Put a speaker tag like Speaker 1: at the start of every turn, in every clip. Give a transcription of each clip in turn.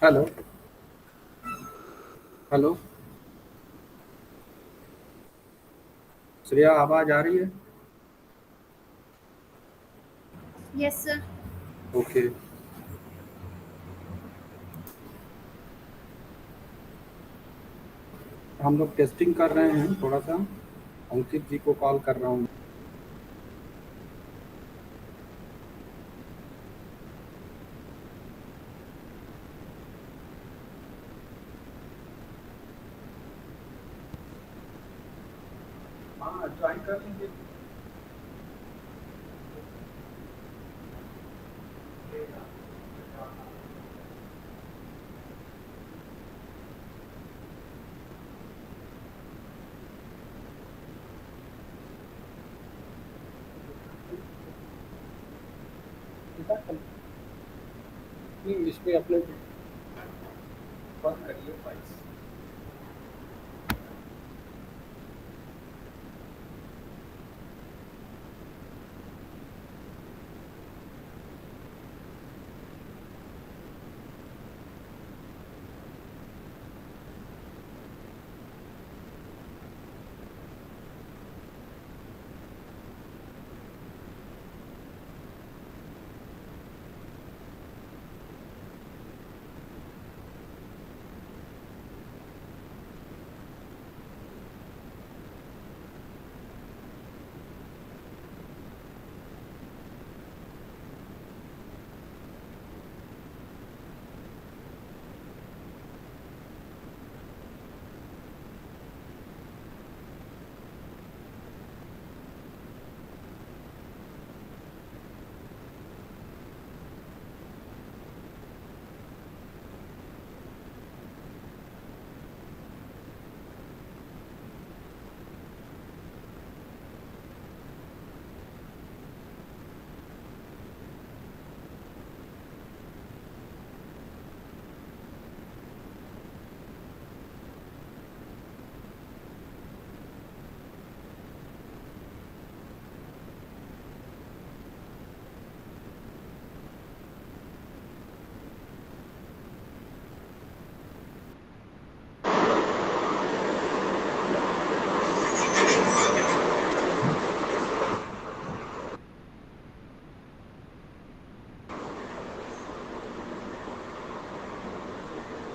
Speaker 1: Hello. Hello. Shreya, आवाज आ रही है?
Speaker 2: Yes, sir.
Speaker 1: ओके। हम लोग टेस्टिंग कर रहे हैं थोड़ा सा। अंकित जी को कॉल कर रहा हूँ। हाँ, ज्वाइन कर लीजिए। नहीं, इसमें अपने बंद करिए files.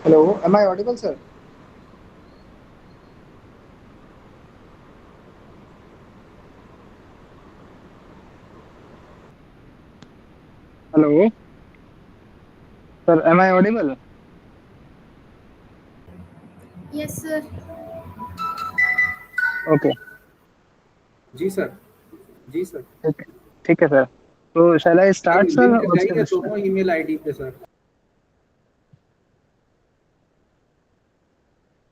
Speaker 3: Hello, am I audible, sir? Hello, sir, am I audible?
Speaker 2: Yes, sir.
Speaker 3: Okay,
Speaker 1: ji sir. Ji sir.
Speaker 3: ठीक ठीक है sir. So shall I
Speaker 1: sir,
Speaker 3: start, sir,
Speaker 1: link
Speaker 3: or shall
Speaker 1: जाइए
Speaker 3: I start?
Speaker 1: दोनों ईमेल आईडी पे sir.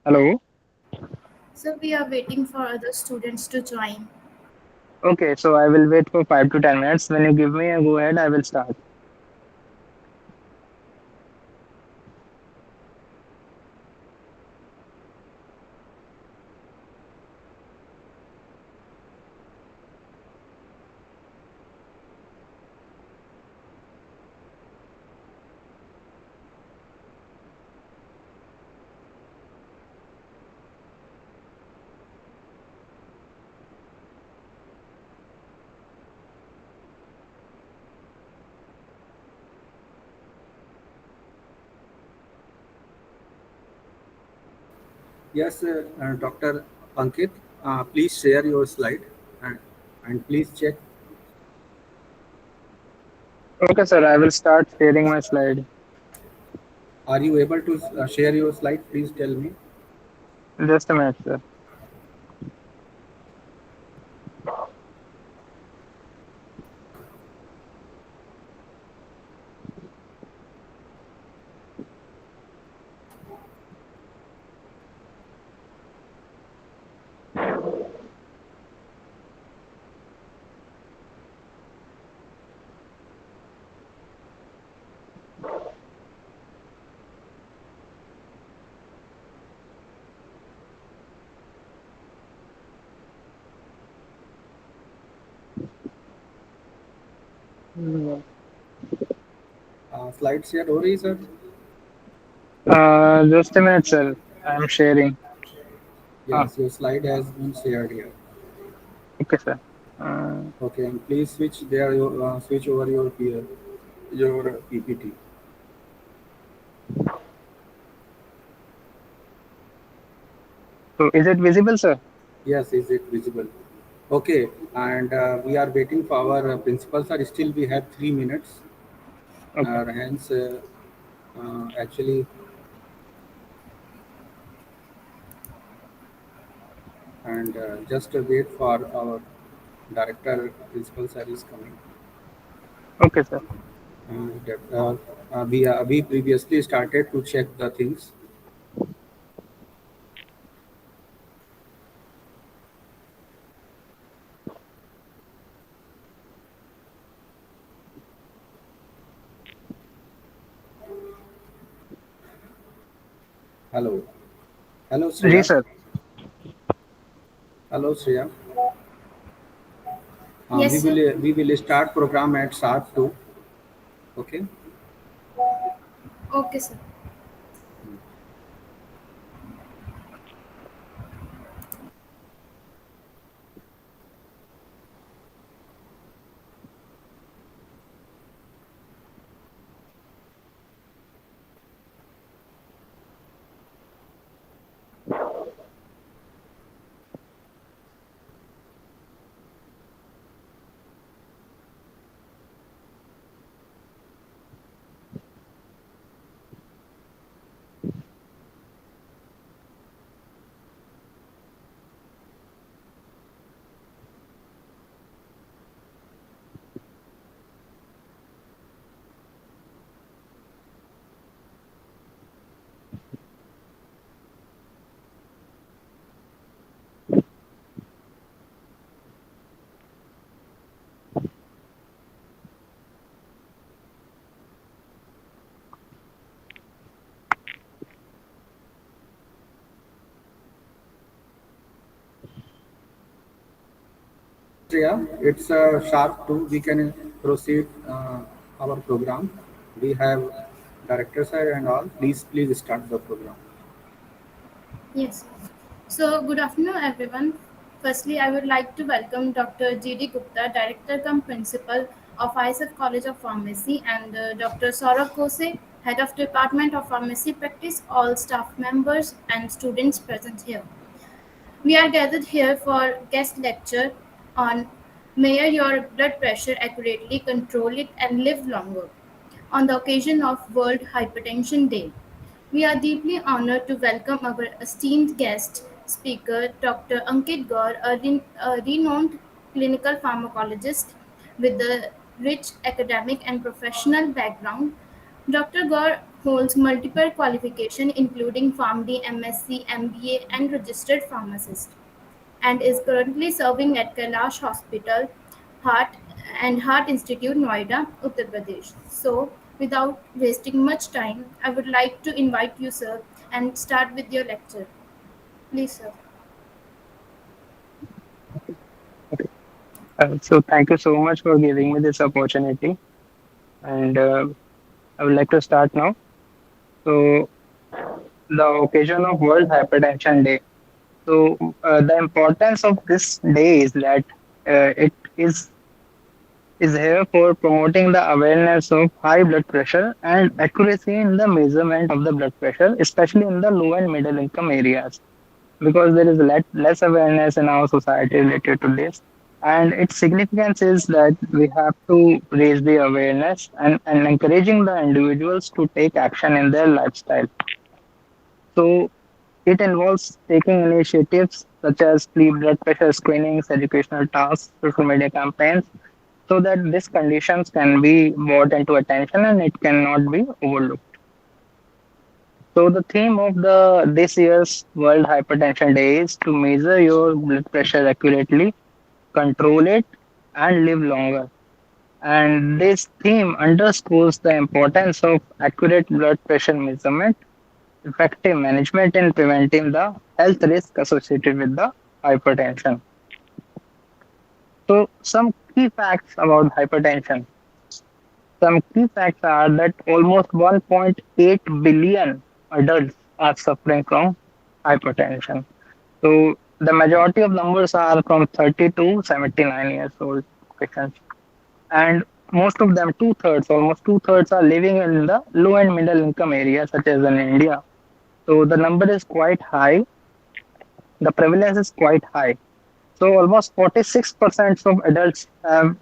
Speaker 3: Hello.
Speaker 2: So we are waiting for other students to join.
Speaker 3: Okay, so I will wait for 5 to 10 minutes. When you give me a go ahead, I will start.
Speaker 1: Yes, Dr. Ankit, please share your slide and, and please check.
Speaker 3: Okay, sir, I will start sharing my slide.
Speaker 1: Are you able to share your slide? Please tell me.
Speaker 3: Just a minute, sir.
Speaker 1: Slide share हो रही है sir?
Speaker 3: Just a minute, sir. I'm sharing. Ah,
Speaker 1: Yes, your slide has been shared here.
Speaker 3: okay, sir. Uh,
Speaker 1: Okay, and please switch over your PPT.
Speaker 3: so is it visible, sir?
Speaker 1: Yes, is it visible? Okay, and we are waiting for our principal sir. Still, we have 3 minutes.
Speaker 3: Okay.
Speaker 1: Hence, actually, and just wait for our director principal sir is coming.
Speaker 3: Okay, sir.
Speaker 1: We previously started to check the things. Hello, hello,
Speaker 3: Ji,
Speaker 1: Shreya.
Speaker 3: sir.
Speaker 1: Hello, Shreya.
Speaker 2: Yes, sir.
Speaker 1: We will start program at sharp 2. Okay.
Speaker 2: Okay, sir.
Speaker 1: Shreya, it's sharp 2. We can proceed our program. We have director sir and all. Please start the program.
Speaker 2: Yes. So, good afternoon, everyone. Firstly, I would like to welcome Dr. G.D. Gupta, Director cum Principal of ISF College of Pharmacy, and Dr. Saurabh Kose, Head of Department of Pharmacy Practice, all staff members and students present here. We are gathered here for guest lecture on Measure Your Blood Pressure Accurately, Control It, and Live Longer on the occasion of World Hypertension Day. We are deeply honored to welcome our esteemed guest speaker, Dr. Ankit Gaur, a renowned clinical pharmacologist with a rich academic and professional background. Dr. Gaur holds multiple qualifications including PharmD, MSc, MBA, and registered pharmacist, and is currently serving at Kailash Hospital, Heart and Heart Institute, Noida, Uttar Pradesh. So, without wasting much time, I would like to invite you, sir, and start with your lecture. Please, sir.
Speaker 3: Okay. So thank you so much for giving me this opportunity. And I would like to start now. So the occasion of World Hypertension Day. So the importance of this day is that it is here for promoting the awareness of high blood pressure and accuracy in the measurement of the blood pressure, especially in the low and middle income areas, because there is less awareness in our society related to this. And its significance is that we have to raise the awareness and encouraging the individuals to take action in their lifestyle. So it involves taking initiatives such as free blood pressure screenings, educational tasks, social media campaigns, so that these conditions can be brought into attention and it cannot be overlooked. So the theme of the this year's World Hypertension Day is to measure your blood pressure accurately, control it, and live longer. And this theme underscores the importance of accurate blood pressure measurement, effective management in preventing the health risk associated with the hypertension. So some key facts about hypertension. Some key facts are that almost 1.8 billion. adults are suffering from hypertension. So the majority of numbers are from 30 to 79 years old patients. And most of them, two-thirds, almost two-thirds, are living in the low and middle income areas, such as in India. So the number is quite high. The prevalence is quite high. So almost 46% of adults have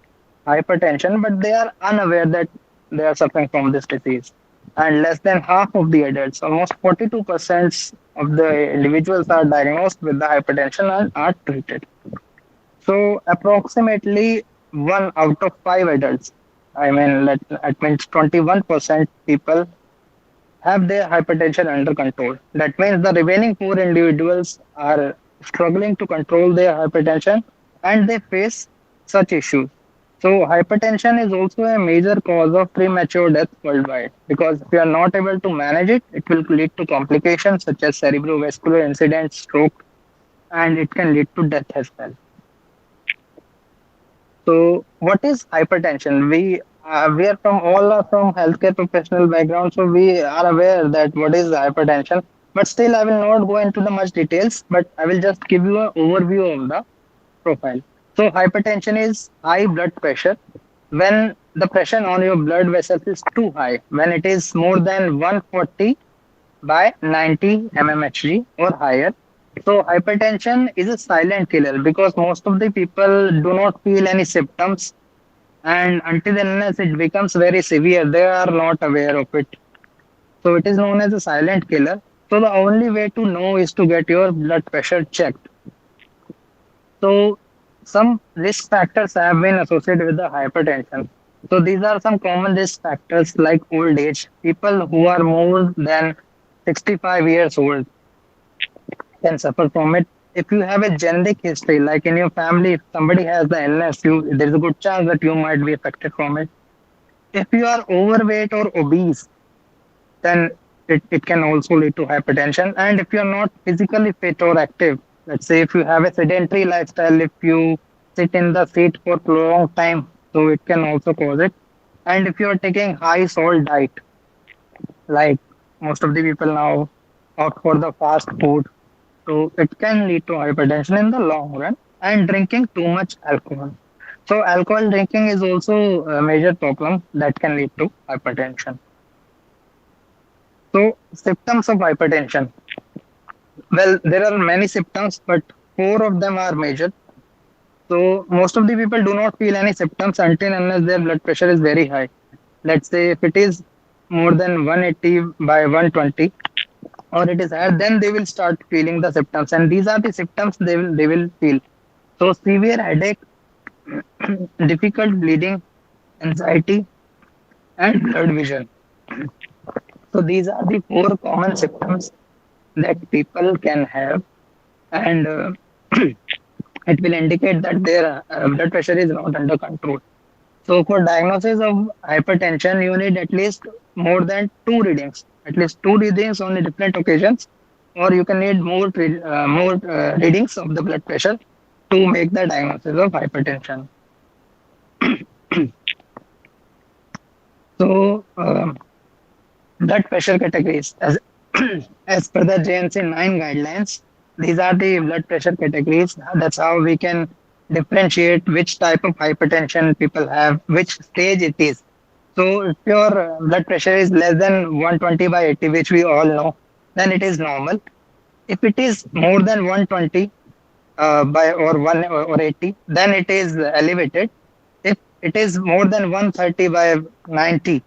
Speaker 3: hypertension, but they are unaware that they are suffering from this disease. And less than half of the adults, almost 42% of the individuals are diagnosed with the hypertension and are treated. So approximately 1 out of 5 adults, that means 21% people have their hypertension under control. That means the remaining poor individuals are struggling to control their hypertension and they face such issues. So, hypertension is also a major cause of premature death worldwide because if you are not able to manage it, it will lead to complications such as cerebrovascular incidents, stroke, and it can lead to death as well. So, what is hypertension? We are from all are from healthcare professional background, so we are aware that what is hypertension. But still, I will not go into the much details. But I will just give you an overview of the profile. So, hypertension is high blood pressure when the pressure on your blood vessels is too high. When it is more than 140 by 90 mmHg or higher. So hypertension is a silent killer because most of the people do not feel any symptoms, and until and unless it becomes very severe, they are not aware of it. So it is known as a silent killer. So the only way to know is to get your blood pressure checked. So some risk factors have been associated with the hypertension. So these are some common risk factors like old age. People who are more than 65 years old can suffer from it. If you have a genetic history, like in your family, if somebody has the illness, there's a good chance that you might be affected from it. If you are overweight or obese, then it can also lead to hypertension. And if you're not physically fit or active, let's say if you have a sedentary lifestyle, if you sit in the seat for a long time, so it can also cause it. And if you're taking high salt diet, like most of the people now opt for the fast food, so it can lead to hypertension in the long run and drinking too much alcohol. So alcohol drinking is also a major problem that can lead to hypertension. So symptoms of hypertension. Well, there are many symptoms, but four of them are major. So most of the people do not feel any symptoms until unless their blood pressure is very high. Let's say if it is more than 180 by 120 or it is higher, then they will start feeling the symptoms. And these are the symptoms they will feel. So severe headache, difficult bleeding, anxiety, and blurred vision. So these are the four common symptoms that people can have, and it will indicate that their blood pressure is not under control. So for diagnosis of hypertension, you need at least more than at least two readings on the different occasions, or you can need more readings of the blood pressure to make the diagnosis of hypertension. So blood pressure categories as as per the JNC 9 guidelines, these are the blood pressure categories. That's how we can differentiate which type of hypertension people have, which stage it is. So if your blood pressure is less than 120 by 80, which we all know, then it is normal. If it is more than 120 by or 1 or 80, then it is elevated. If it is more than 130 by 90,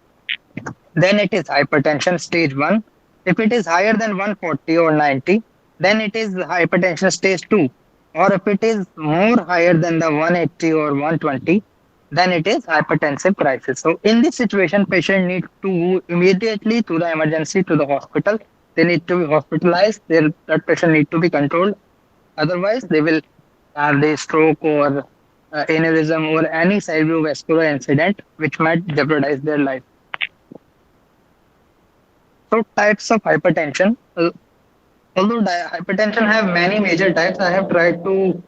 Speaker 3: then it is hypertension stage 1. If it is higher than 140 or 90, then it is hypertension stage 2. Or if it is more higher than the 180 or 120, then it is hypertensive crisis. So in this situation, patient need to go immediately to the emergency to the hospital. They need to be hospitalized. Their blood pressure need to be controlled. Otherwise, they will have the stroke or aneurysm or any cerebrovascular incident which might jeopardize their life. So types of hypertension. Although hypertension have many major types, I have tried to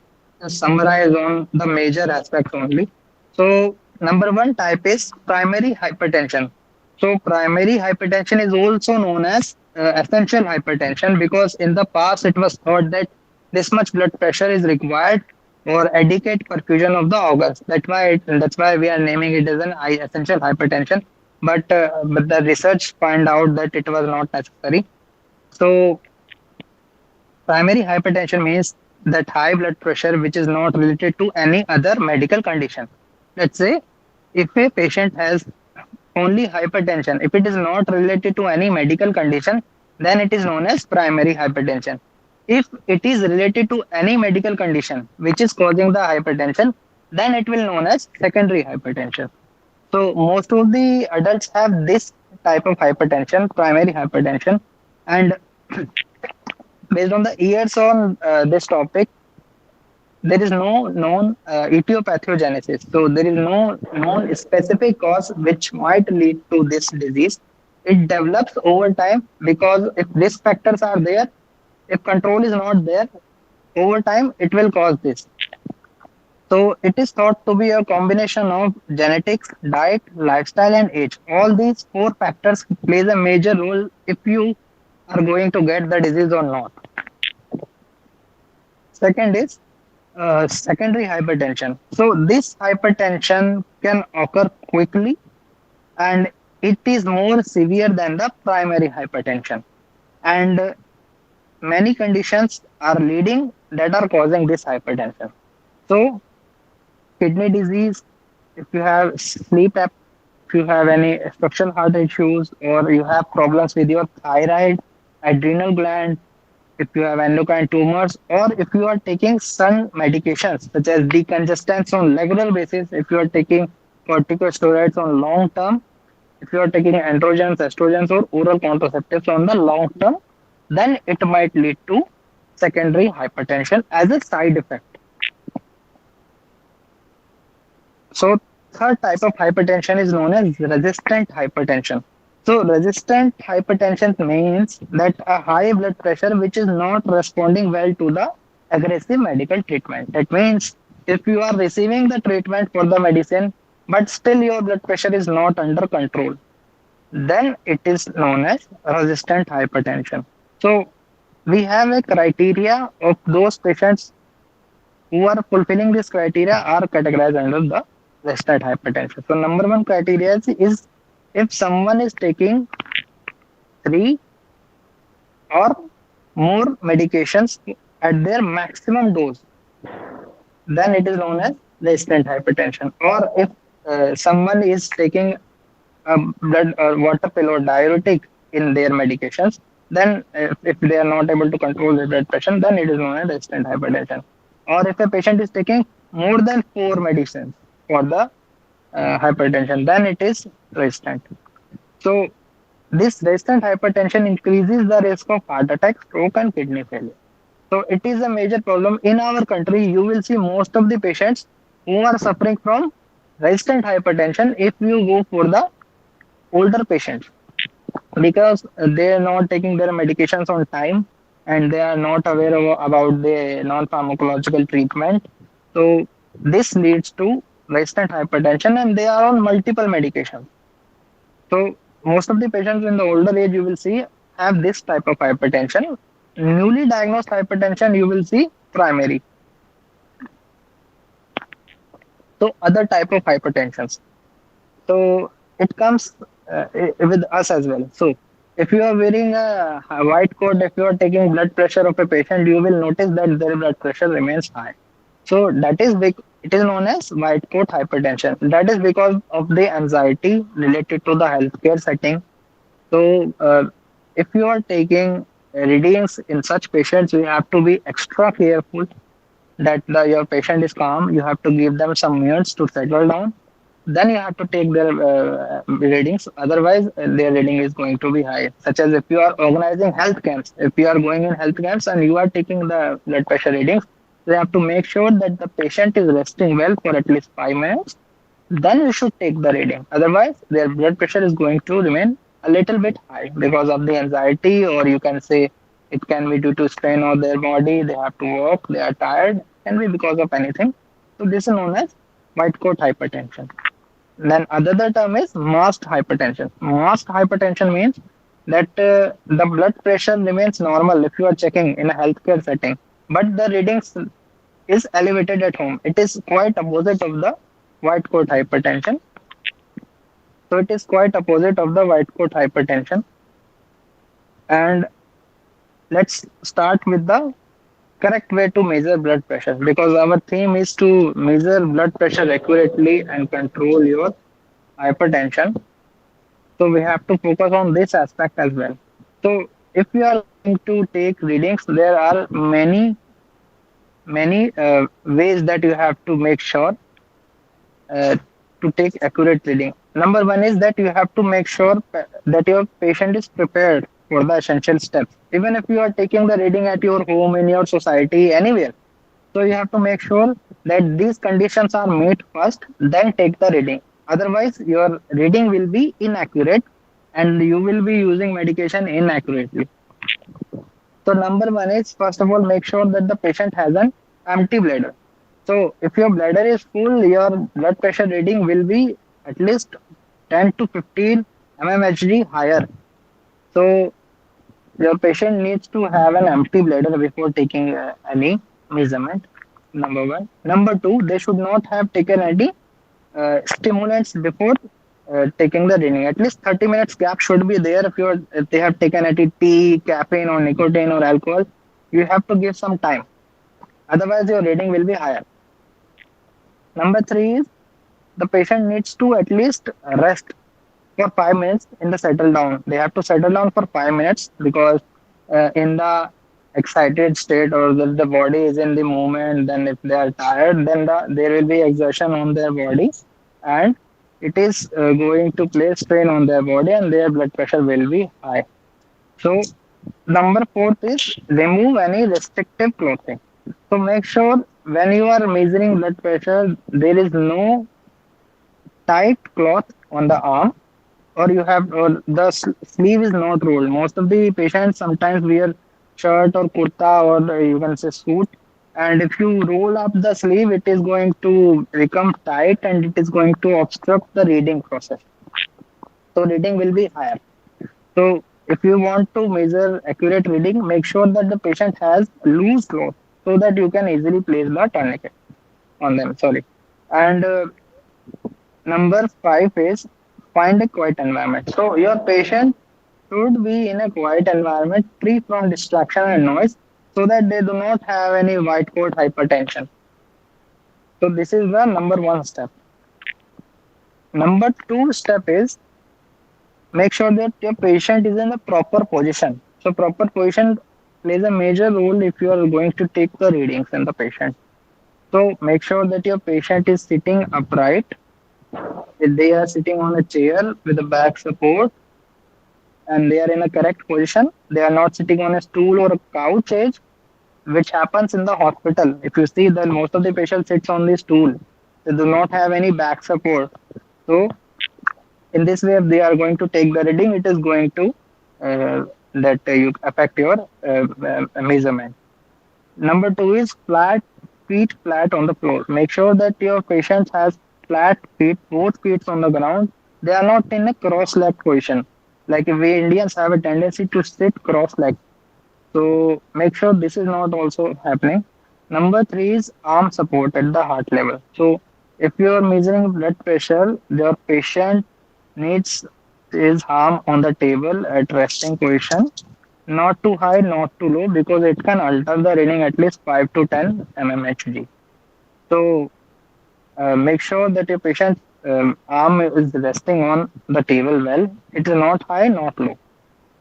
Speaker 3: summarize on the major aspects only. So number one type is primary hypertension. So primary hypertension is also known as essential hypertension, because in the past it was thought that this much blood pressure is required for adequate perfusion of the organs. That's why we are naming it as an essential hypertension. But the research find out that it was not necessary. So primary hypertension means that high blood pressure which is not related to any other medical condition. Let's say if a patient has only hypertension, if it is not related to any medical condition, then it is known as primary hypertension. If it is related to any medical condition which is causing the hypertension, then it will known as secondary hypertension. So most of the adults have this type of hypertension, primary hypertension, and based on the years on this topic, there is no known etiopathogenesis. So there is no known specific cause which might lead to this disease. It develops over time because if risk factors are there, if control is not there, over time it will cause this. So it is thought to be a combination of genetics, diet, lifestyle, and age. All these four factors plays a major role if you are going to get the disease or not. Second is secondary hypertension. So this hypertension can occur quickly and it is more severe than the primary hypertension. And many conditions are leading that are causing this hypertension. So kidney disease, if you have sleep apnea, if you have any structural heart issues, or you have problems with your thyroid, adrenal gland, if you have endocrine tumors, or if you are taking some medications such as decongestants on regular basis, if you are taking corticosteroids on long term, if you are taking androgens, estrogens, or oral contraceptives on the long term, then it might lead to secondary hypertension as a side effect. So third type of hypertension is known as resistant hypertension. So resistant hypertension means that a high blood pressure which is not responding well to the aggressive medical treatment. That means if you are receiving the treatment for the medicine, but still your blood pressure is not under control, then it is known as resistant hypertension. So we have a criteria of those patients who are fulfilling this criteria are categorized under the resistant hypertension. So number one criteria is if someone is taking three or more medications at their maximum dose, then it is known as resistant hypertension. Or if someone is taking a blood or water pill or diuretic in their medications, then if they are not able to control their blood pressure, then it is known as resistant hypertension. Or if a patient is taking more than four medicines for the hypertension, then it is resistant. So this resistant hypertension increases the risk of heart attack, stroke, and kidney failure. So it is a major problem in our country. You will see most of the patients who are suffering from resistant hypertension if you go for the older patients, because they are not taking their medications on time and they are not aware about the non-pharmacological treatment. So this leads to resistant hypertension and they are on multiple medications. So most of the patients in the older age you will see have this type of hypertension. Newly diagnosed hypertension you will see primary. So other type of hypertensions. So it comes with us as well. So if you are wearing a white coat, if you are taking blood pressure of a patient, you will notice that their blood pressure remains high. So that is big. It is known as white coat hypertension. That is because of the anxiety related to the healthcare setting. So if you are taking readings in such patients, you have to be extra careful that your patient is calm. You have to give them some minutes to settle down. Then you have to take their readings. Otherwise, their reading is going to be high. Such as if you are organizing health camps, if you are going in health camps and you are taking the blood pressure readings, you have to make sure that the patient is resting well for at least 5 minutes. Then you should take the reading. Otherwise, their blood pressure is going to remain a little bit high because of the anxiety, or you can say it can be due to strain on their body. They have to work. They are tired. It can be because of anything. So this is known as white coat hypertension. Then another term is masked hypertension. Masked hypertension means that the blood pressure remains normal if you are checking in a healthcare setting, but the readings is elevated at home. It is quite opposite of the white coat hypertension. So it is quite opposite of the white coat hypertension. And let's start with the correct way to measure blood pressure, because our theme is to measure blood pressure accurately and control your hypertension. So we have to focus on this aspect as well. So if we are going to take readings, there are many ways that you have to make sure uh, to take accurate reading. Number one is that you have to make sure that your patient is prepared for the essential steps. Even if you are taking the reading at your home, in your society, anywhere, so you have to make sure that these conditions are met first, then take the reading. Otherwise, your reading will be inaccurate and you will be using medication inaccurately. So number one is, first of all, make sure that the patient has an empty bladder. So if your bladder is full, your blood pressure reading will be at least 10 to 15 mmHg higher. So your patient needs to have an empty bladder before taking any measurement. Number one. Number two, they should not have taken any stimulants before taking the reading. At least 30 minutes gap should be there. If they have taken any tea, caffeine, or nicotine or alcohol, you have to give some time. Otherwise, your reading will be higher. Number three is, the patient needs to at least rest for 5 minutes in the settle down. They have to settle down for 5 minutes, because in the excited state, or the body is in the movement, then if they are tired, then there will be exertion on their body, and it is going to place strain on their body, and their blood pressure will be high. So number fourth is, remove any restrictive clothing. So make sure when you are measuring blood pressure, there is no tight cloth on the arm, or you have, or the sleeve is not rolled. Most of the patients sometimes wear shirt or kurta, or you can say suit, and if you roll up the sleeve, it is going to become tight and it is going to obstruct the reading process. So reading will be higher. So if you want to measure accurate reading, make sure that the patient has loose clothes, so that you can easily place the tourniquet on them. Sorry. And number five is, find a quiet environment. So your patient should be in a quiet environment, free from distraction and noise, so that they do not have any white coat hypertension. So this is the number one step. Number two step is, make sure that your patient is in the proper position. So proper position plays a major role if you are going to take the readings in the patient. So make sure that your patient is sitting upright. If they are sitting on a chair with a back support, and they are in a correct position, they are not sitting on a stool or a couch edge, which happens in the hospital. If you see that most of the patients sits on the stool, they do not have any back support. So in this way, if they are going to take the reading, it is going to that you affect your measurement. Number two is, feet flat on the floor. Make sure that your patient has flat feet, both feet on the ground. They are not in a cross-legged position. Like we Indians have a tendency to sit cross-legged. So make sure this is not also happening. Number three is arm support at the heart level. So if you are measuring blood pressure, your patient needs his arm on the table at resting position, not too high, not too low, because it can alter the reading at least 5 to 10 mmHg. So make sure that your patient arm is resting on the table well. It is not high, not low.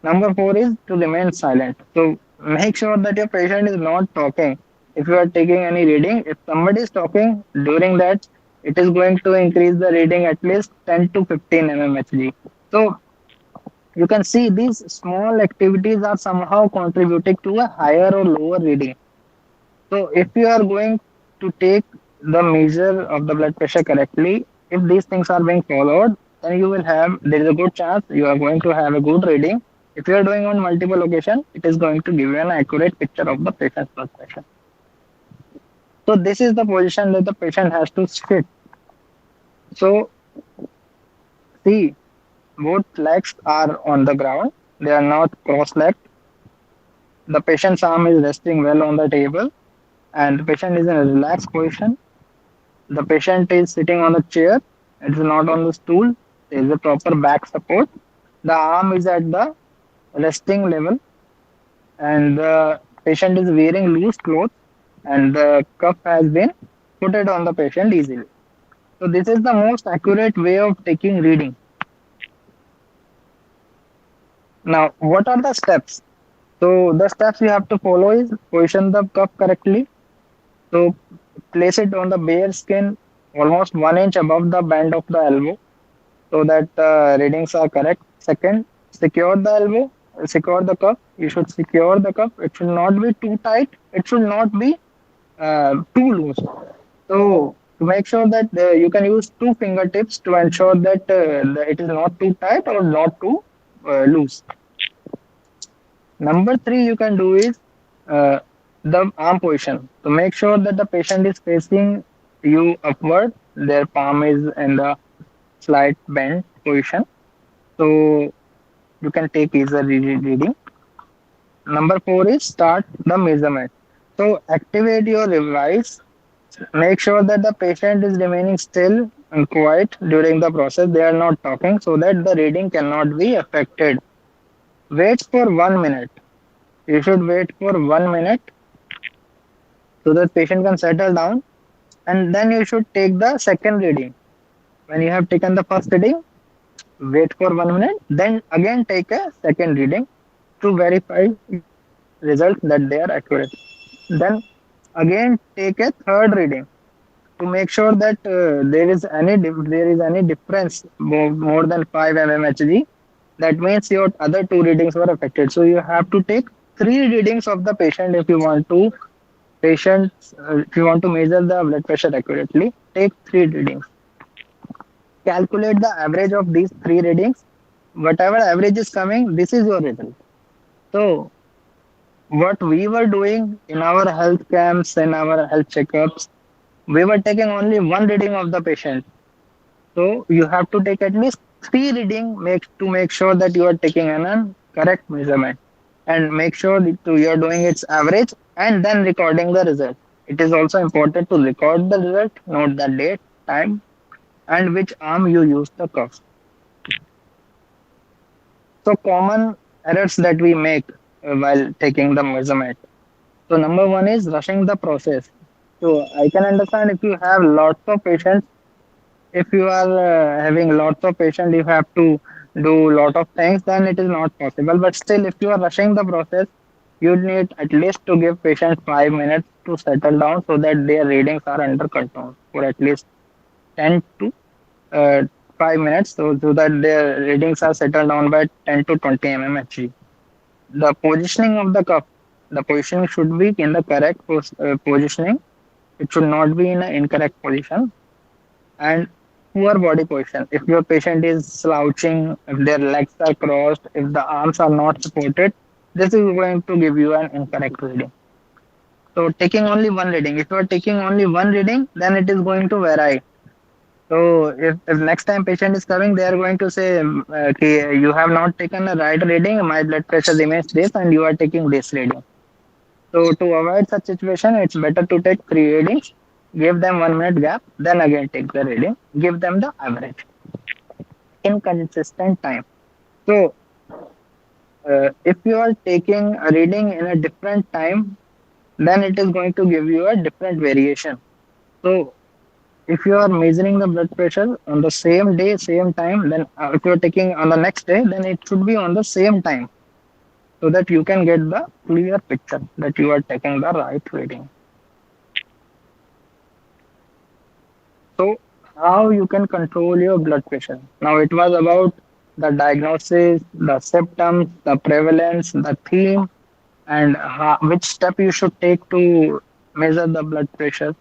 Speaker 3: Number four is to remain silent. So make sure that your patient is not talking. If you are taking any reading, if somebody is talking during that, it is going to increase the reading at least 10 to 15 mmHg. So you can see these small activities are somehow contributing to a higher or lower reading. So if you are going to take the measure of the blood pressure correctly, if these things are being followed, then you will have, there is a good chance you are going to have a good reading. If you are doing on multiple occasions, it is going to give you an accurate picture of the patient's blood pressure. So this is the position that the patient has to sit. So see, both legs are on the ground. They are not cross-legged. The patient's arm is resting well on the table, and the patient is in a relaxed position. The patient is sitting on a chair. It is not on the stool. There is a proper back support. The arm is at the resting level, and the patient is wearing loose clothes, and the cuff has been put it on the patient easily. So this is the most accurate way of taking reading. Now, what are the steps? So the steps you have to follow is position the cuff correctly. So place it on the bare skin almost 1 inch above the bend of the elbow so that readings are correct. Second, secure the elbow, secure the cuff. You should secure the cuff. It should not be too tight. It should not be too loose. So to make sure that you can use two fingertips to ensure that it is not too tight or not too loose. Number three, you can do is uh, the arm position. To make sure that the patient is facing you upward, their palm is in the slight bend position. So you can take easier reading. Number four is start the measurement. So activate your device. Make sure that the patient is remaining still and quiet during the process. They are not talking so that the reading cannot be affected. Wait for 1 minute. You should wait for 1 minute so that patient can settle down, and then you should take the second reading. When you have taken the first reading, wait for 1 minute, then again take a second reading to verify results that they are accurate. Then again take a third reading to make sure that there is any difference more than 5 mmHg. That means your other two readings were affected. So you have to take three readings of the patient if you want to if you want to measure the blood pressure accurately. Take three readings. Calculate the average of these three readings. Whatever average is coming, this is your result. So what we were doing in our health camps and our health checkups, we were taking only one reading of the patient. So you have to take at least three reading to make sure that you are taking an correct measurement, and make sure that you are doing its average and then recording the result. It is also important to record the result, note the date, time, and which arm you use the cuff. So common errors that we make while taking the measurement. So number one is rushing the process. So I can understand if you have lots of patients. If you are having lots of patients, you have to do lot of things, then it is not possible. But still, if you are rushing the process, you need at least to give patients 5 minutes to settle down so that their readings are under control for at least 10 to uh, 5 minutes, so that their readings are settled down by 10 to 20 mmHg. The positioning of the cuff, the positioning should be in the correct positioning. It should not be in an incorrect position. And poor body position. If your patient is slouching, if their legs are crossed, if the arms are not supported, this is going to give you an incorrect reading. So taking only one reading. If you are taking only one reading, then it is going to vary. So if next time patient is coming, they are going to say, okay, you have not taken the right reading, my blood pressure remains this, and you are taking this reading. So to avoid such situation, it's better to take three readings, give them 1 minute gap, then again take the reading, give them the average in consistent time. So if you are taking a reading in a different time, then it is going to give you a different variation. So if you are measuring the blood pressure on the same day, same time, then if you are taking on the next day, then it should be on the same time so that you can get the clear picture that you are taking the right reading. So, how you can control your blood pressure? Now, it was about the diagnosis, the symptoms, the prevalence, the theme, and which step you should take to measure the blood pressure.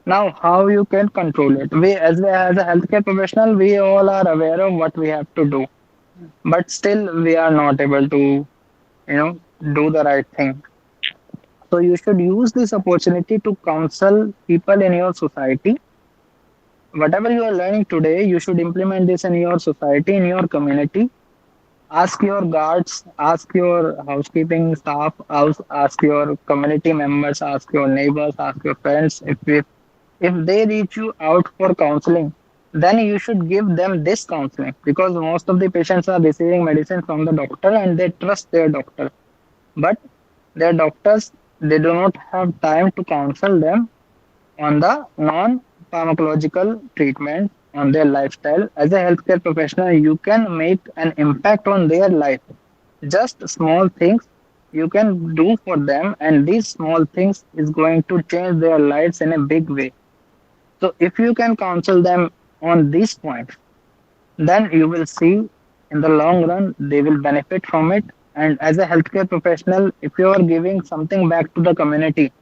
Speaker 3: Now, how you can control it? As a healthcare professional, we all are aware of what we have to do, but still we are not able to, do the right thing. So you should use this opportunity to counsel people in your society. Whatever you are learning today, you should implement this in your society, in your community. Ask your guards, ask your housekeeping staff, ask your community members, ask your neighbors, ask your friends if they reach you out for counseling, then you should give them this counseling because most of the patients are receiving medicine from the doctor and they trust their doctor. But their doctors, they do not have time to counsel them on the non pharmacological treatment on their lifestyle. As a healthcare professional, you can make an impact on their life. Just small things you can do for them, and these small things is going to change their lives in a big way. So if you can counsel them on these points, then you will see in the long run they will benefit from it. And as a healthcare professional, if you are giving something back to the community,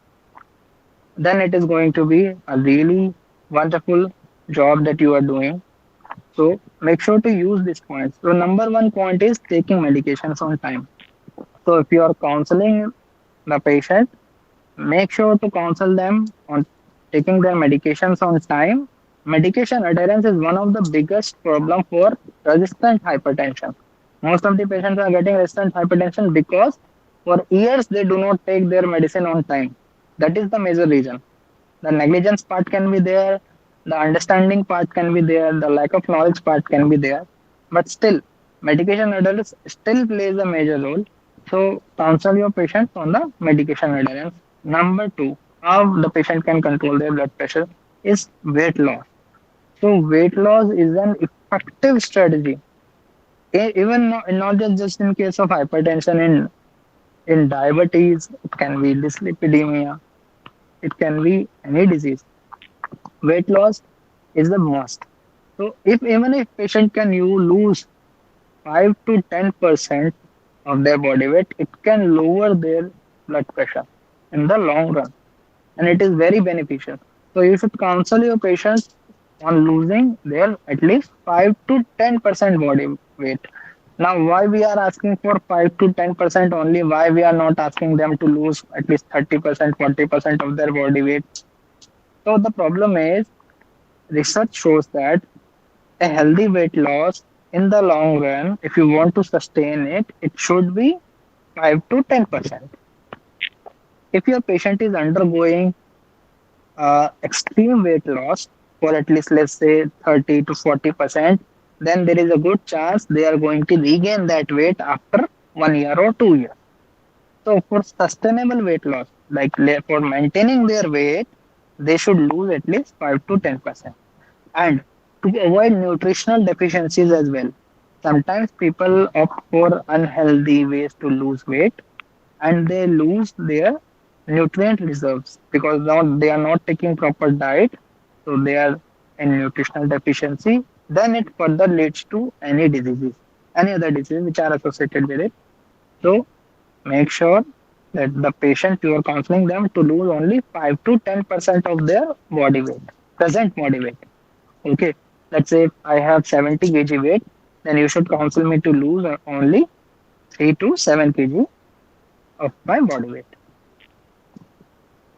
Speaker 3: then it is going to be a really wonderful job that you are doing. So make sure to use these points. So number one point is taking medications on time. So if you are counseling the patient, make sure to counsel them on taking their medications on time. Medication adherence is one of the biggest problem for resistant hypertension. Most of the patients are getting resistant hypertension because for years they do not take their medicine on time. That is the major reason. The negligence part can be there, the understanding part can be there, the lack of knowledge part can be there, but still, medication adherence still plays a major role. So, counsel your patients on the medication adherence. Number two, how the patient can control their blood pressure is weight loss. So, weight loss is an effective strategy. Even not just in case of hypertension, in diabetes, it can be dyslipidemia, it can be any disease. Weight loss is the must. So if even if patient can you lose 5 to 10% of their body weight, it can lower their blood pressure in the long run, and it is very beneficial. So you should counsel your patients on losing their at least 5 to 10% body weight. Now, why we are asking for 5 to 10% only? Why we are not asking them to lose at least 30%, 40% of their body weight? So the problem is research shows that a healthy weight loss in the long run, if you want to sustain it, it should be 5 to 10%. If your patient is undergoing extreme weight loss for at least, let's say, 30 to 40%, then there is a good chance they are going to regain that weight after 1 year or 2 years. So, for sustainable weight loss, like for maintaining their weight, they should lose at least 5 to 10%. And to avoid nutritional deficiencies as well. Sometimes people opt for unhealthy ways to lose weight and they lose their nutrient reserves because now they are not taking proper diet, so they are in nutritional deficiency. Then it further leads to any diseases, any other diseases which are associated with it. So make sure that the patient you are counseling them to lose only 5 to 10% of their body weight, present body weight. Okay, let's say if I have 70 kg weight, then you should counsel me to lose only 3 to 7 kg of my body weight.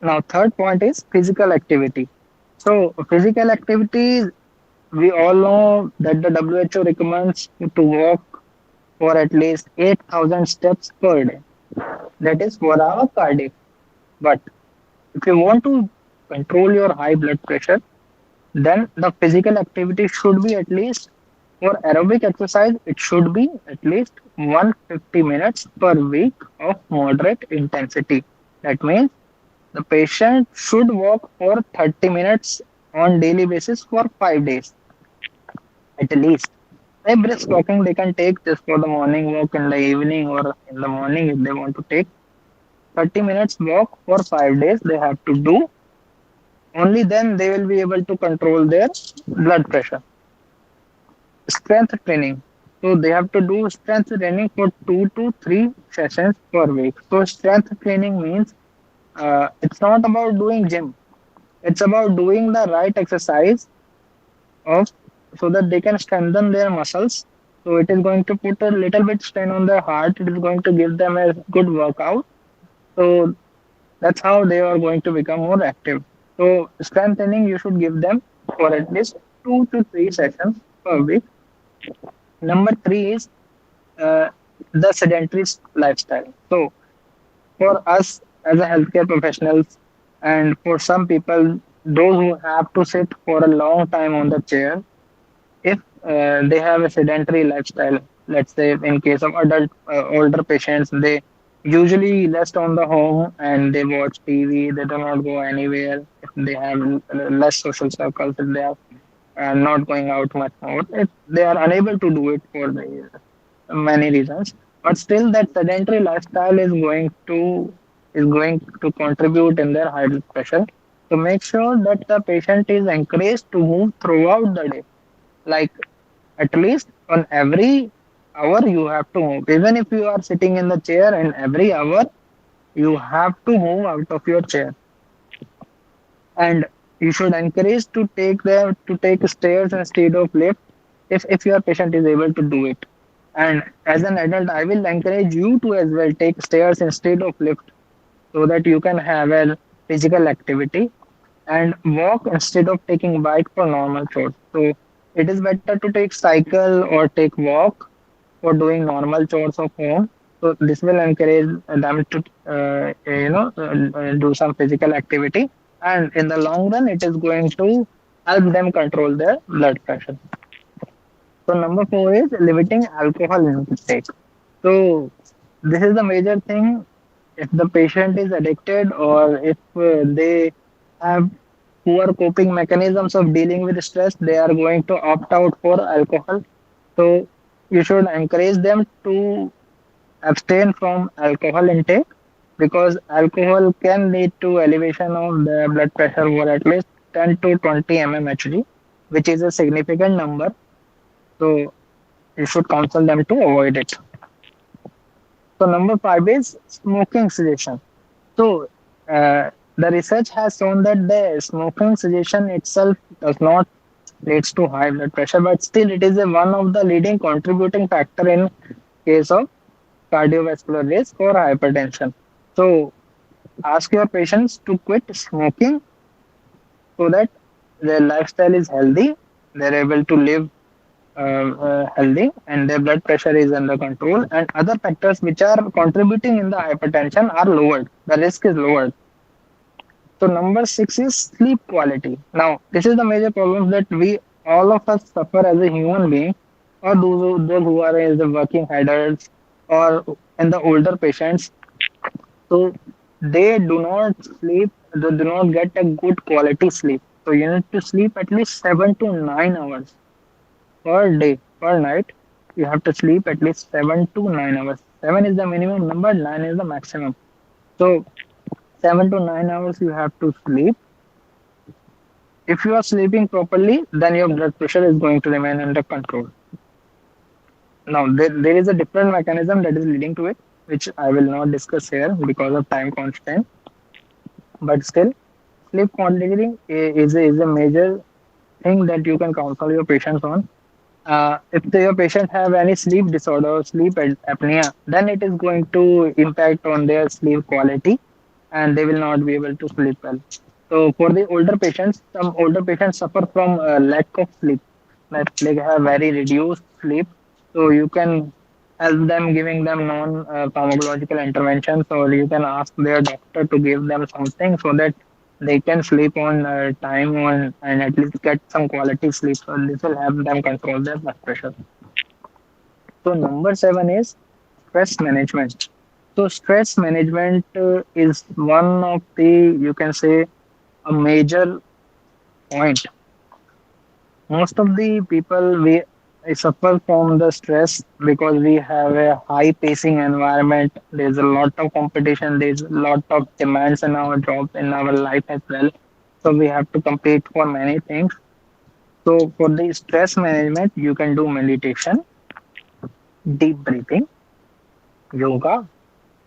Speaker 3: Now, third point is physical activity. So, physical activity, we all know that the WHO recommends you to walk for at least 8,000 steps per day. That is for our cardiac. But if you want to control your high blood pressure, then the physical activity should be at least for aerobic exercise, it should be at least 150 minutes per week of moderate intensity. That means the patient should walk for 30 minutes on daily basis for 5 days at least. A brisk walking they can take just for the morning walk in the evening or in the morning if they want to take 30 minutes walk for 5 days they have to do. Only then they will be able to control their blood pressure. Strength training. So they have to do strength training for 2 to 3 sessions per week. So strength training means it's not about doing gym. It's about doing the right exercise of so that they can strengthen their muscles. So it is going to put a little bit strain on their heart. It is going to give them a good workout. So that's how they are going to become more active. So strength training you should give them for at least 2 to 3 sessions per week. Number three is uh, the sedentary lifestyle. So for us as a healthcare professionals, and for some people, those who have to sit for a long time on the chair, if they have a sedentary lifestyle, let's say in case of adult older patients, they usually rest on the home and they watch TV. They do not go anywhere. If they have less social circles, if they are not going out much more, if they are unable to do it for many reasons, but still that sedentary lifestyle is going to contribute in their high blood pressure. So make sure that the patient is encouraged to move throughout the day, like at least on every hour you have to move. Even if you are sitting in the chair, and every hour you have to move out of your chair. And you should encourage to take stairs instead of lift, if your patient is able to do it. And as an adult, I will encourage you to as well take stairs instead of lift, so that you can have a physical activity, and walk instead of taking bike for normal chores. So it is better to take cycle or take walk for doing normal chores of home. So this will encourage them to do some physical activity, and in the long run, it is going to help them control their blood pressure. So number four is limiting alcohol intake. So this is the major thing. If the patient is addicted, or if they have poor coping mechanisms of dealing with stress, they are going to opt out for alcohol. So you should encourage them to abstain from alcohol intake, because alcohol can lead to elevation of the blood pressure for at least 10 to 20 mmHg, which is a significant number. So you should counsel them to avoid it. So number five is smoking cessation. So the research has shown that the smoking cessation itself does not leads to high blood pressure, but still it is one of the leading contributing factor in case of cardiovascular risk or hypertension. So ask your patients to quit smoking, so that their lifestyle is healthy, they're able to live healthy, and their blood pressure is under control, and other factors which are contributing in the hypertension are lowered. The risk is lowered. So number six is sleep quality. Now this is the major problem that we all of us suffer as a human being, or those who are as the working adults, or in the older patients. So they do not sleep. They do not get a good quality sleep. So you need to sleep at least 7 to 9 hours per day, per night. You have to sleep at least 7 to 9 hours. Seven is the minimum number, nine is the maximum. So 7 to 9 hours you have to sleep. If you are sleeping properly, then your blood pressure is going to remain under control. Now there is a different mechanism that is leading to it, which I will not discuss here because of time constraint. But still, sleep quality is a major thing that you can counsel your patients on. If your patient have any sleep disorder or sleep apnea, then it is going to impact on their sleep quality, and they will not be able to sleep well. So for the older patients, some older patients suffer from lack of sleep, that they have very reduced sleep. So you can help them, giving them non pharmacological interventions, or you can ask their doctor to give them something, so that they can sleep on time on, and at least get some quality sleep. So this will help them control their blood pressure. So number seven is stress management. So stress management is one of the, you can say, a major point. Most of the people we suffer from the stress because we have a high pacing environment. There's a lot of competition. There's a lot of demands in our job, in our life as well. So we have to compete for many things. So for the stress management, you can do meditation, deep breathing, yoga,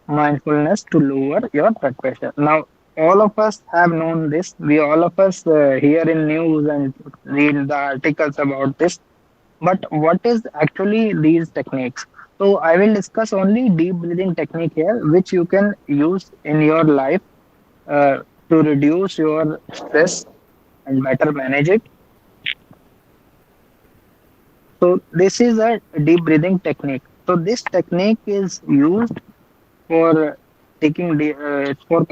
Speaker 3: mindfulness to lower your blood pressure. Now, all of us have known this. We all of us hear in news and read the articles about this. But what is actually these techniques? So I will discuss only deep breathing technique here, which you can use in your life uh, to reduce your stress and better manage it. So this is a deep breathing technique. So this technique is used for it's for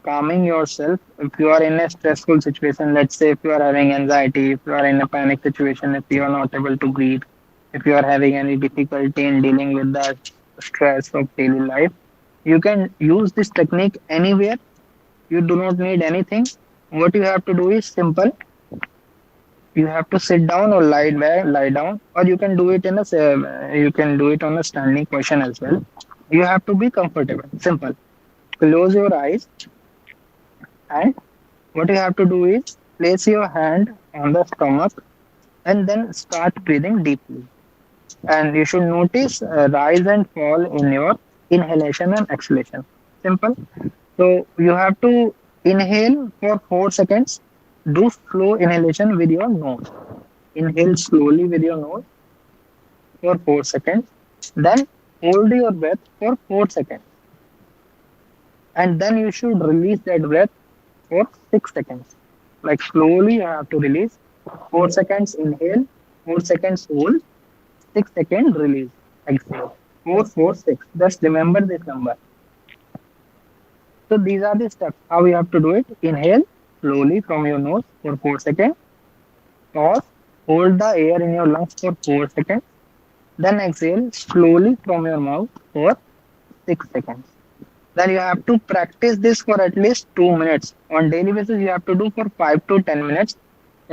Speaker 3: calming yourself if you are in a stressful situation. Let's say if you are having anxiety, if you are in a panic situation, if you are not able to breathe, if you are having any difficulty in dealing with the stress of daily life, you can use this technique anywhere. You do not need anything. What you have to do is simple. You have to sit down or lie down, or you can do it you can do it on a standing position as well. You have to be comfortable. Simple. Close your eyes, and what you have to do is place your hand on the stomach and then start breathing deeply. And you should notice rise and fall in your inhalation and exhalation. Simple. So you have to inhale for 4 seconds. Do slow inhalation with your nose. Inhale slowly with your nose for 4 seconds. Then hold your breath for 4 seconds. And then you should release that breath for 6 seconds. Like slowly, you have to release. 4 seconds inhale, 4 seconds hold, 6 seconds release. Exhale. 4, 4, 6. Just remember this number. So these are the steps how you have to do it. Inhale slowly from your nose for 4 seconds. Pause. Hold the air in your lungs for 4 seconds. Then exhale slowly from your mouth for 6 seconds. Then you have to practice this for at least 2 minutes. On daily basis, you have to do for 5 to 10 minutes.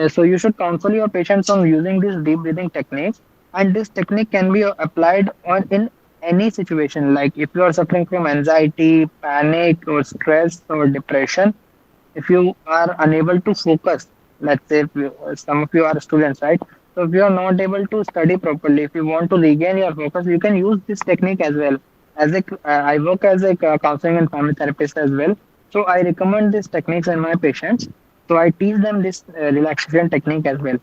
Speaker 3: So you should counsel your patients on using this deep breathing technique. And this technique can be applied on in any situation. Like if you are suffering from anxiety, panic, or stress or depression, if you are unable to focus, let's say some of you are students, right? So if you are not able to study properly, if you want to regain your focus, you can use this technique as well. I work as a counseling and family therapist as well, so I recommend these techniques in my patients. So I teach them this relaxation technique as well.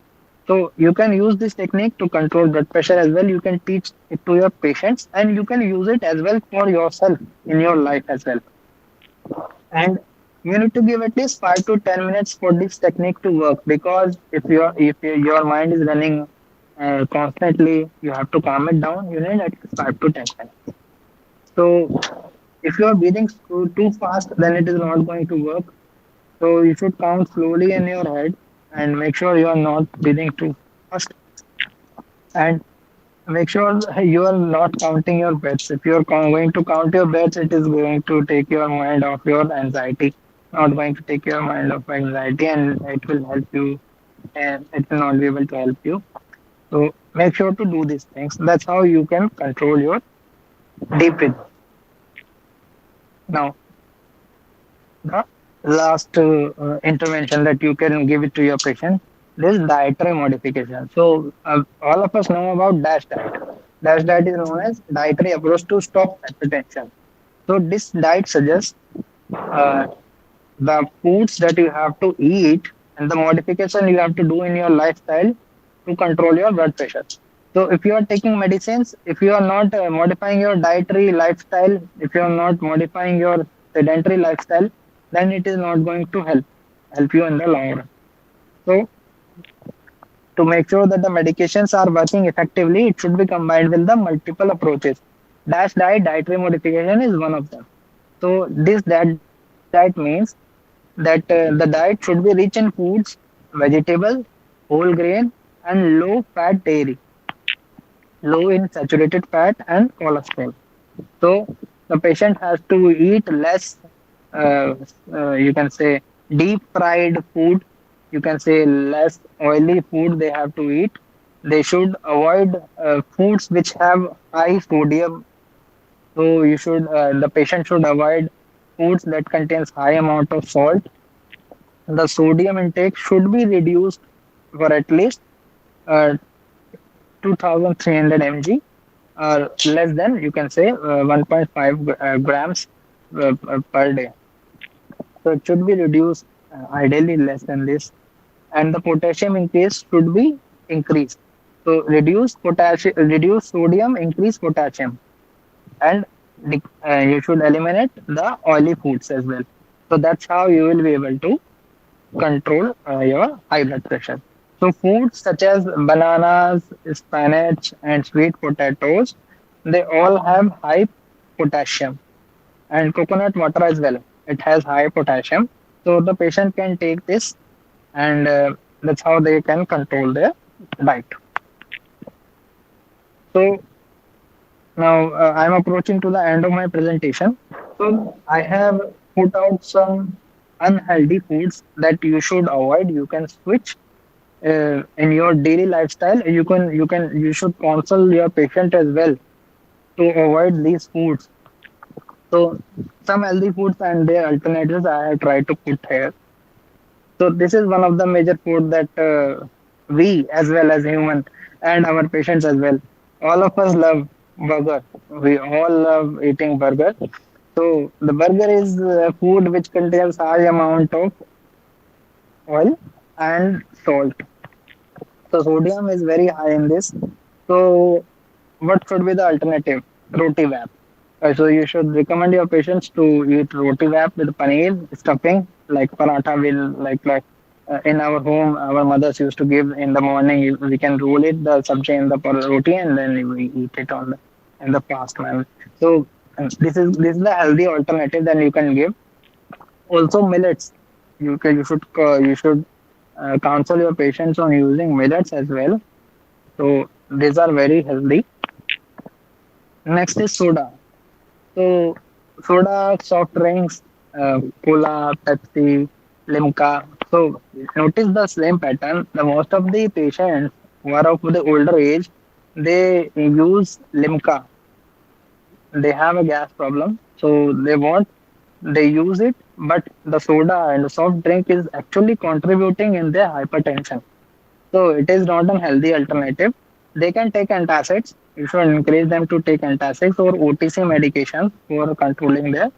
Speaker 3: So you can use this technique to control blood pressure as well. You can teach it to your patients, and you can use it as well for yourself in your life as well. And you need to give at least 5 to 10 minutes for this technique to work, because your mind is running constantly, you have to calm it down. You need at least 5 to 10 minutes. So if you are breathing too fast, then it is not going to work. So you should count slowly in your head and make sure you are not breathing too fast. And make sure you are not counting your breaths. If you are going to count your breaths, it is going to take your mind off your anxiety. Not going to take your mind off anxiety, and it will help you, and it will not be able to help you. So make sure to do these things. That's how you can control your deep breathing. Now, the last intervention that you can give it to your patient, this dietary modification. So all of us know about DASH diet. DASH diet is known as dietary approach to stop hypertension. So this diet suggests uh, the foods that you have to eat and the modification you have to do in your lifestyle to control your blood pressure. So if you are taking medicines, if you are not modifying your dietary lifestyle, if you are not modifying your sedentary lifestyle, then it is not going to help you in the long run. So to make sure that the medications are working effectively, it should be combined with the multiple approaches. DASH diet, dietary modification is one of them. So this that diet means that the diet should be rich in foods, vegetables, whole grain, and low fat dairy, low in saturated fat and cholesterol. So the patient has to eat less, uh, you can say, deep fried food. You can say less oily food they have to eat. They should avoid foods which have high sodium. So the patient should avoid foods that contains high amount of salt. The sodium intake should be reduced for at least uh, 2300 mg, or less than, you can say, 1.5 grams per day. So it should be reduced, ideally less than this. And the potassium increase should be increased. So reduce sodium, increase potassium, and you should eliminate the oily foods as well. So that's how you will be able to control your high blood pressure. So foods such as bananas, spinach, and sweet potatoes they all have high potassium, and coconut water as well. It has high potassium, so the patient can take this, and that's how they can control their diet. So now I'm approaching to the end of my presentation. So I have put out some unhealthy foods that you should avoid. You can switch in your daily lifestyle. You should counsel your patient as well to avoid these foods. So some healthy foods and their alternatives I have tried to put here. So this is one of the major food that we as well as human and our patients as well. All of us love burger. We all love eating burger. So the burger is food which contains high amount of oil and salt. So sodium is very high in this. So what should be the alternative? Roti wrap. So you should recommend your patients to eat roti wrap with paneer stuffing, like paratha will in our home. Our mothers used to give in the morning. We can roll it the sabji in the roti and then we eat it on in the fast manner. So this is the healthy alternative that you can give. Also millets. You should counsel your patients on using millets as well. So these are very healthy. Next is soda. So soda, soft drinks, cola, Pepsi, Limca. So notice the same pattern. The most of the patients who are of the older age, they use Limca. They have a gas problem, so they use it, but the soda and the soft drink is actually contributing in their hypertension. So it is not a healthy alternative. They can take antacids. You should encourage them to take antacids or OTC medications for controlling their,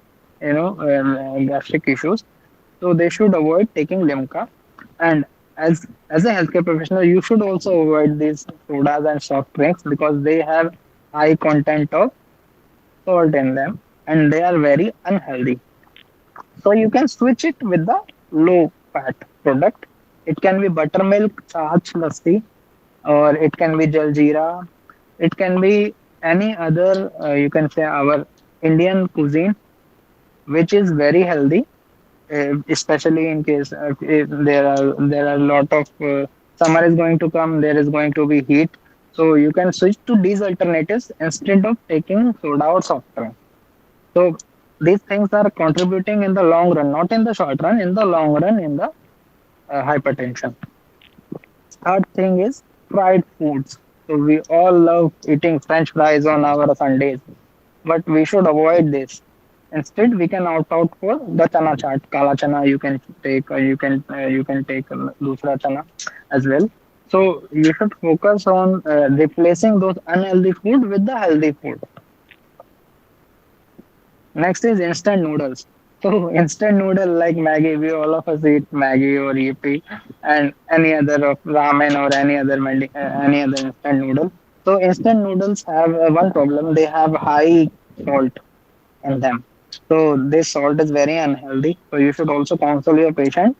Speaker 3: gastric issues. So they should avoid taking Limca. And as a healthcare professional, you should also avoid these sodas and soft drinks because they have high content of salt in them and they are very unhealthy. So you can switch it with the low fat product. It can be buttermilk, chaach, lassi, or it can be jaljeera. It can be any other, you can say our Indian cuisine, which is very healthy, especially in case if there are a lot of summer is going to come, there is going to be heat. So you can switch to these alternatives instead of taking soda or soft drink. So these things are contributing in the long run, not in the short run, in the long run, in the hypertension. Third thing is fried foods. So we all love eating French fries on our Sundays, but we should avoid this. Instead, we can opt out for the chana chaat, kala chana. You can take, you can take dusra chana as well. So you should focus on replacing those unhealthy food with the healthy food. Next is instant noodles. So instant noodle like Maggie, we all of us eat Maggie or Yippee and any other of ramen or any other instant noodle. So instant noodles have one problem. They have high salt in them. So this salt is very unhealthy. So you should also counsel your patient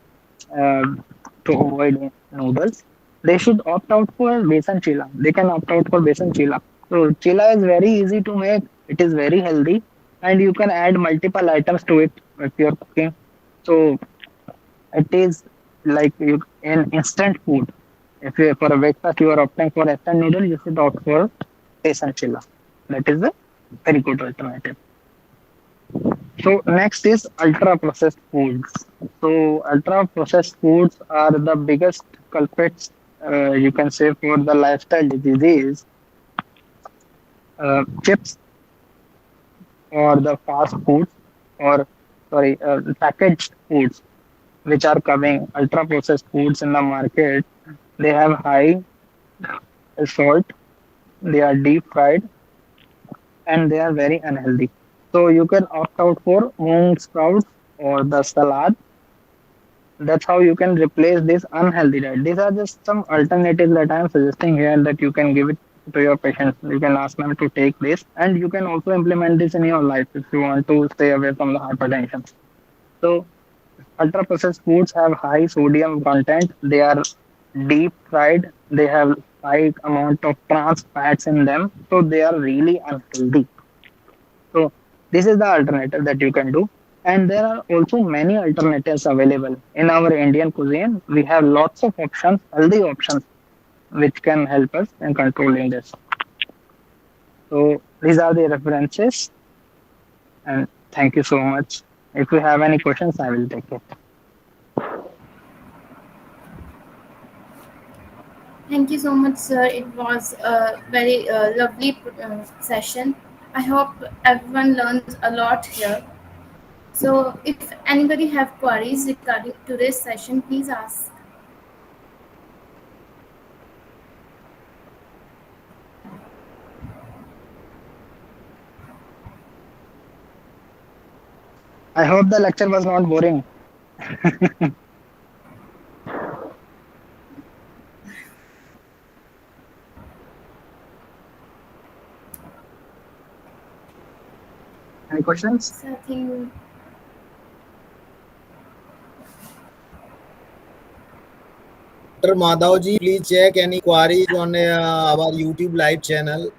Speaker 3: to avoid noodles. They should opt out for besan chila. They can opt out for besan chila. So chila is very easy to make. It is very healthy, and you can add multiple items to it if you're cooking. So it is like in instant food. If you for a breakfast you are opting for instant noodle, you should opt for besan chila. That is a very good alternative. So next is ultra processed foods. So ultra processed foods are the biggest culprits, you can say, for the lifestyle diseases. Chips or the fast foods or sorry, packaged foods which are coming, ultra processed foods in the market. They have high salt. They are deep fried and they are very unhealthy. So you can opt out for moong sprouts or the salad. That's how you can replace this unhealthy diet. These are just some alternatives that I am suggesting here that you can give it to your patients. You can ask them to take this, and you can also implement this in your life if you want to stay away from the hypertension. So, ultra processed foods have high sodium content. They are deep fried. They have high amount of trans fats in them, so they are really unhealthy. So this is the alternative that you can do. And there are also many alternatives available in our Indian cuisine. We have lots of options, healthy options, which can help us in controlling this. So these are the references, and thank you so much. If you have any questions, I will take it.
Speaker 2: Thank you so much, sir. It was a very lovely session. I hope everyone learns a lot here. So, if anybody have queries regarding today's session, please ask.
Speaker 3: I hope the lecture was not boring. Any questions?
Speaker 2: So, I think
Speaker 4: Dr. Madhavji, please check any queries on our YouTube live channel.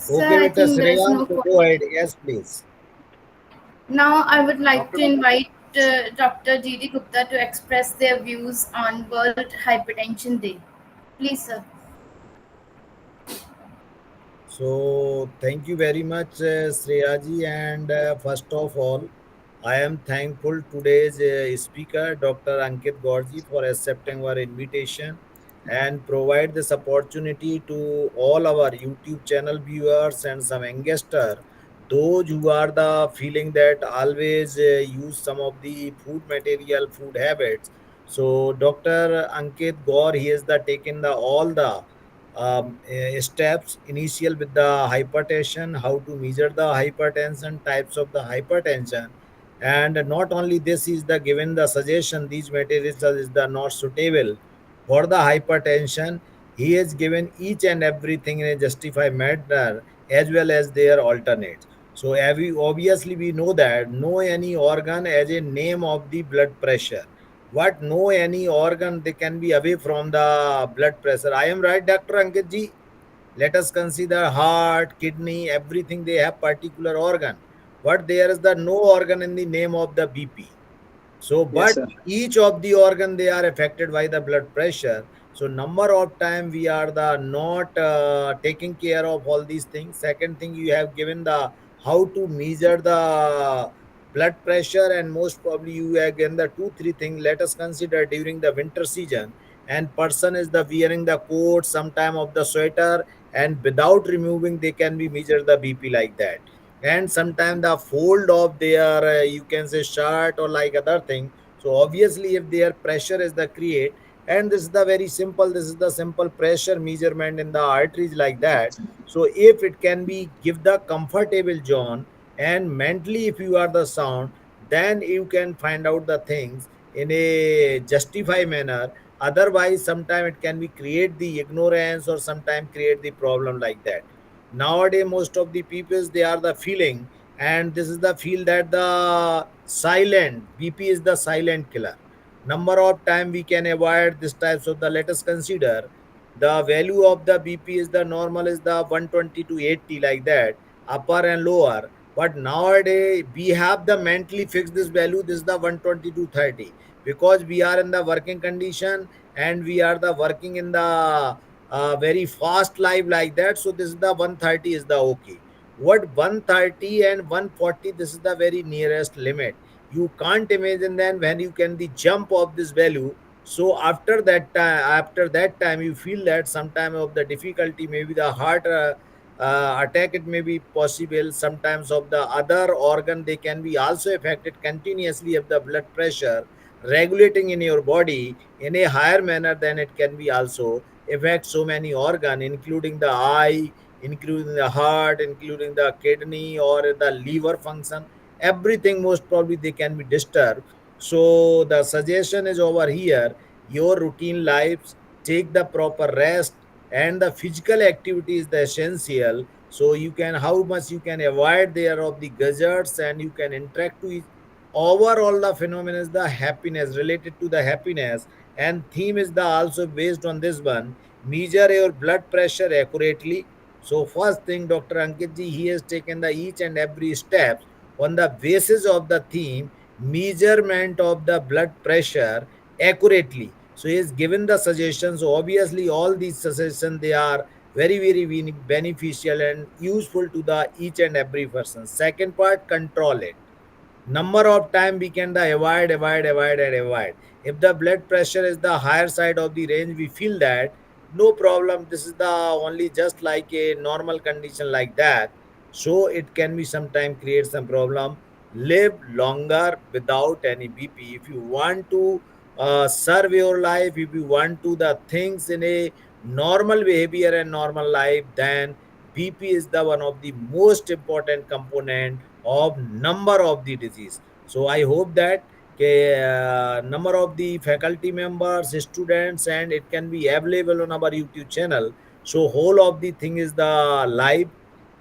Speaker 2: sir,
Speaker 4: Okay,
Speaker 2: I
Speaker 4: Mr.
Speaker 2: think there is
Speaker 4: Shreyas,
Speaker 2: no
Speaker 4: so go
Speaker 2: query.
Speaker 4: ahead. Yes, please.
Speaker 2: Now, I would like
Speaker 1: Dr.
Speaker 2: to invite Dr. G.D. Gupta to express their views on World Hypertension Day. Please, sir.
Speaker 4: So, thank you very much, Shreyaji. And first of all, I am thankful today's speaker, Dr. Ankit Gorji, for accepting our invitation and provide this opportunity to all our YouTube channel viewers and some youngster, those who are the feeling that always use some of the food material, food habits. So, Dr. Ankit Gaur, he has the taken the all the steps initial with the hypertension, how to measure the hypertension, types of the hypertension, and not only this is the given the suggestion these materials is the not suitable for the hypertension. He has given each and everything in a justified manner as well as their alternates. So obviously we know that no any organ as a name of the blood pressure. What no any organ they can be away from the blood pressure. I am right, Dr. Ankit ji? Let us consider heart, kidney, everything they have particular organ. But there is the no organ in the name of the BP. So,
Speaker 3: Yes,
Speaker 4: but
Speaker 3: sir.
Speaker 4: each of the organ they are affected by the blood pressure. So, number of time we are the not taking care of all these things. Second thing, you have given the how to measure the blood pressure, and most probably you have given the two three things. Let us consider during the winter season, and person is the wearing the coat, sometime of the sweater, and without removing they can be measure the BP like that. And sometimes the fold of their you can say shirt or like other thing. So obviously if their pressure is the create, and this is the very simple, this is the simple pressure measurement in the arteries like that. So if it can be give the comfortable zone, and mentally if you are the sound, then you can find out the things in a justify manner. Otherwise sometime it can be create the ignorance or sometime create the problem like that. Nowadays most of the peoples they are the feeling, and this is the feel that the silent BP is the silent killer. Number of time we can avoid this types of the, let us consider the value of the BP is the normal is the 120 to 80 like that, upper and lower. But nowadays we have the mentally fixed this value, this is the 120 to 30, because we are in the working condition and we are the working in the very fast life like that. So this is the 130 is the okay. What 130 and 140, this is the very nearest limit. You can't imagine then when you can the jump of this value. So after that time you feel that sometime of the difficulty, maybe the heart attack it may be possible. Sometimes of the other organ they can be also affected continuously of the blood pressure regulating in your body in a higher manner, than it can be also affect so many organ including the eye, including the heart, including the kidney or the liver function. Everything most probably they can be disturbed. So the suggestion is over here: your routine lives, take the proper rest, and the physical activity is the essential. So you can, how much you can avoid there of the gadgets, and you can interact to each. Overall the phenomenon is the happiness, related to the happiness, and theme is the also based on this one: measure your blood pressure accurately. So first thing, Dr. Ankit ji, he has taken the each and every steps on the basis of the theme measurement of the blood pressure accurately. So he has given the suggestions. So obviously all these suggestions, they are very beneficial and useful to the each and every person. Second part, control it. Number of time we can the avoid. If the blood pressure is the higher side of the range, we feel that no problem, this is the only just like a normal condition like that. So it can be sometime create some problem. Live longer without any BP. If you want to serve your life, if you want to the things in a normal behavior and normal life, then BP is the one of the most important component of number of the disease. So I hope that number of the faculty members, students, and it can be available on our YouTube channel. So whole of the thing is the live.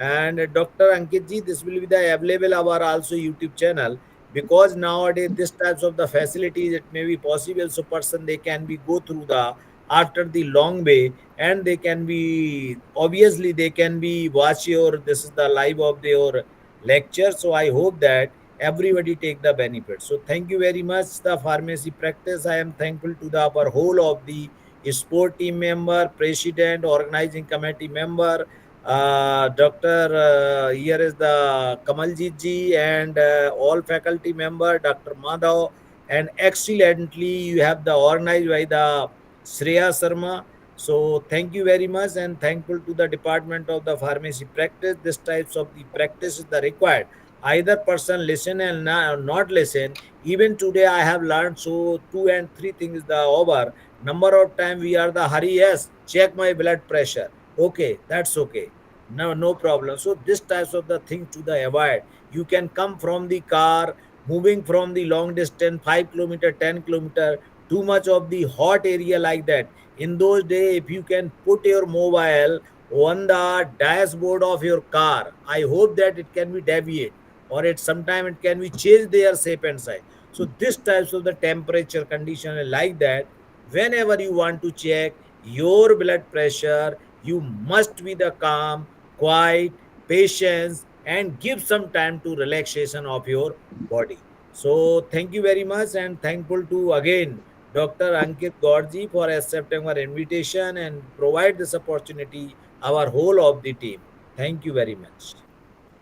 Speaker 4: And Dr. Ankit ji, this will be the available our also YouTube channel, because nowadays this types of the facilities it may be possible, so person they can be go through the after the long way, and they can be obviously they can be watch your, this is the live of your lecture. So I hope that everybody take the benefit. So thank you very much the pharmacy practice. I am thankful to the our whole of the sport team member, president, organizing committee member, Dr. Here is the Kamaljeet ji, and all faculty member, Dr. Madhav, and excellently you have the organized by the Shreya Sharma. So thank you very much, and thankful to the department of the pharmacy practice. This types of the practice is the required. Either person listen and not listen. Even today I have learned so two and three things the over. Number of time we are the hurry, yes, check my blood pressure. Okay, that's okay. No problem. So this types of the thing to the avoid. You can come from the car, moving from the long distance, 5 kilometer, 10 kilometer, too much of the hot area like that. In those days, if you can put your mobile on the dashboard of your car, I hope that it can be deviate, or it sometime it can be change their shape and size. So this types of the temperature condition are like that. Whenever you want to check your blood pressure, you must be the calm, quiet, patience, and give some time to relaxation of your body. So thank you very much, and thankful to again Dr. Ankit Gorji for accepting our invitation and provide this opportunity our whole of the team. Thank you very much.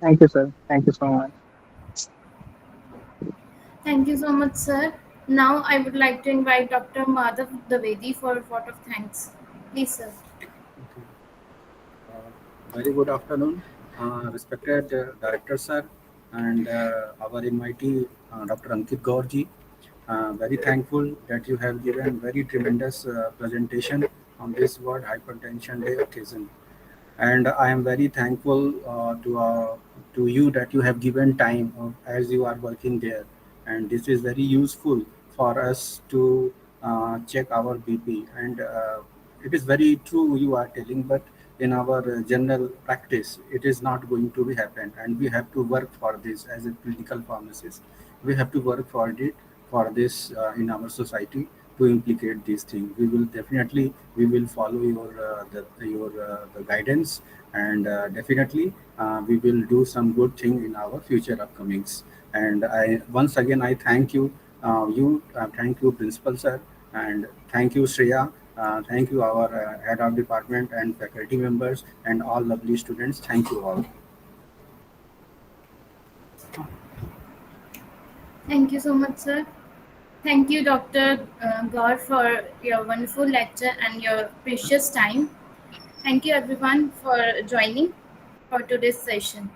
Speaker 3: Thank you, sir. Thank you so much.
Speaker 2: Thank you so much, sir. Now I would like to invite Dr. Madhav Davedi for a vote of thanks. Please, sir.
Speaker 1: Very good afternoon, respected Director Sir, and our MIT Dr. Ankit Gaurji. Very thankful that you have given very tremendous presentation on this World Hypertension Day occasion. And I am very thankful to you that you have given time as you are working there, and this is very useful for us to check our BP. And it is very true you are telling, but in our general practice, it is not going to be happen, and we have to work for this as a clinical pharmacist. We have to work for it for this in our society to implicate these things. We will definitely we will follow the guidance, and definitely we will do some good thing in our future upcomings. And I once again I thank you, thank you principal sir, and thank you Shreya, thank you our head of department and faculty members and all lovely students. Thank you all.
Speaker 2: Thank you so much, sir. Thank you, Dr. Gaur, for your wonderful lecture and your precious time. Thank you, everyone, for joining for today's session.